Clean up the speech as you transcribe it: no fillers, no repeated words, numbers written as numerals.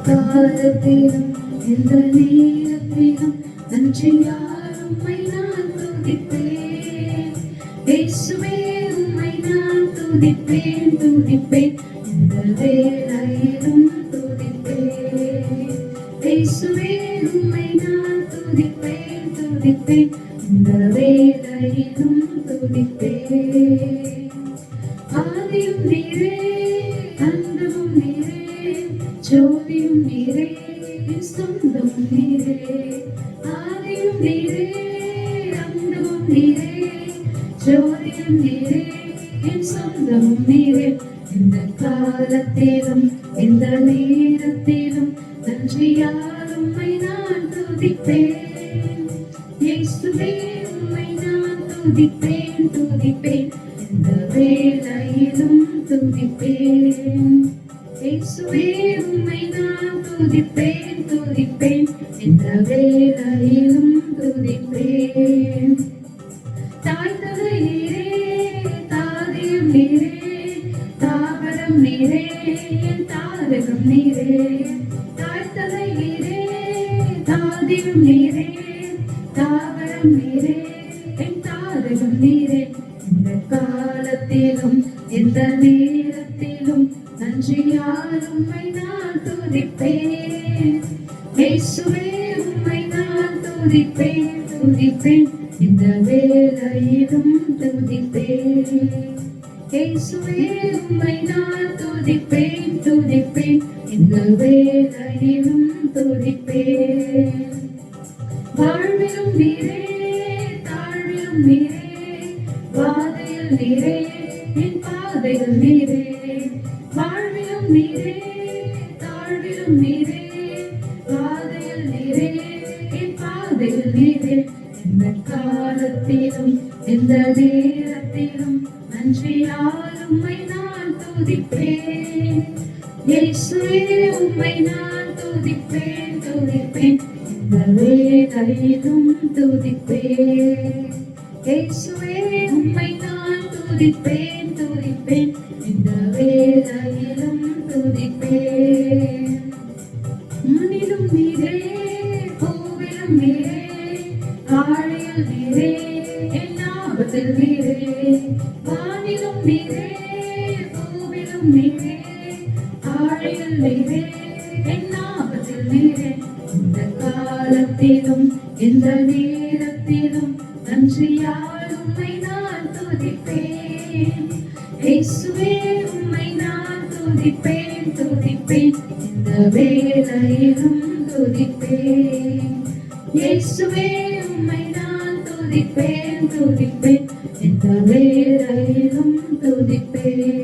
காலத்திலும் எந்த நேரத்திலும் நன்றியால் உம்மை நான் துதிப்பேன். இயேசுவே உம்மை நான் துதிப்பேன் துதிப்பேன், எந்த வேளையிலும் துதிப்பேன். இயேசுவே உம்மை நான் துதிப்பேன் துதிப்பேன், எந்த வேளையிலும் துதிப்பேன். ஆதியும் நீரே அந்தமும் நீரே, ஜோதியும் நீரே சொந்தமும் நீரே. ஆதியும் நீரே அந்தமும் நீரே, ஜோதியும் நீரே என் சொந்தமும் நீரே. எந்த காலத்திலும் எந்த நேரத்திலும் நன்றியால் உம்மை நான் துதிப்பேன். இயேசுவே உம்மை நான் துதிப்பேன் துதிப்பேன், எந்த வேளையிலும் துதிப்பேன். இயேசுவே உம்மை நான் துதிப்பேன் துதிப்பேன், எந்த வேளையிலும் துதிப்பேன். தாய் தந்தை நீரே தாதியும் நீரே, தாவரம் நீரே என் தாரகம் நீரே. தாய் தந்தை நீரே தாதியும் நீரே, தாவரம் நீரே என் தாரகம் நீரே. இந்த காலத்திலும் எந்த நேரத்திலும் நன்றியால் உம்மை நான் துதிப்பேன். இயேசுவே உம்மை நான் துதிப்பேன் துதிப்பேன், இந்த வேளையிலும் துதிப்பேன். இயேசுவே உம்மை நான் துதிப்பேன் துதிப்பேன், இந்த வேளையிலும் துதிப்பேன். வாழ்விலும் நீரே தாழ்விலும் நீரே, பாதையில் நீரே என் பாதையில் நீரே. வாழ்விலும் நீரே தாழ்விலும் நீரே, பாதையில் நீரே என் பாதையில் நீரே. எந்த காலத்திலும் எந்த நேரத்திலும் நன்றியால் உம்மை நான் துதிப்பேன். இயேசுவே உம்மை நான் துதிப்பேன் துதிப்பேன், இந்த வேளையிலும் துதிப்பேன். இயேசுவே உம்மை நான் துதிப்பேன் துதிப்பேன், இந்த வேளையிலும் துதிப்பேன். மண்ணிலும் நீரே பூவிலும் நீரே, ஆழியில் நீரே என் ஆபத்தில் நீரே. வானிலும் நீரே பூவிலும் நீரே, ஆழியில் நீரே என் ஆபத்தில் நீரே. இந்த காலத்திலும் எந்த நேரத்திலும் நன்றியால் உம்மை நான் துதிப்பேன். இயேசுவே உம்மை நான் துதிப்பேன் துதிப்பேன், இந்த வேளையிலும் துதிப்பேன். இயேசுவே உம்மை நான் துதிப்பேன் துதிப்பேன், இந்த வேளையிலும் துதிப்பேன்.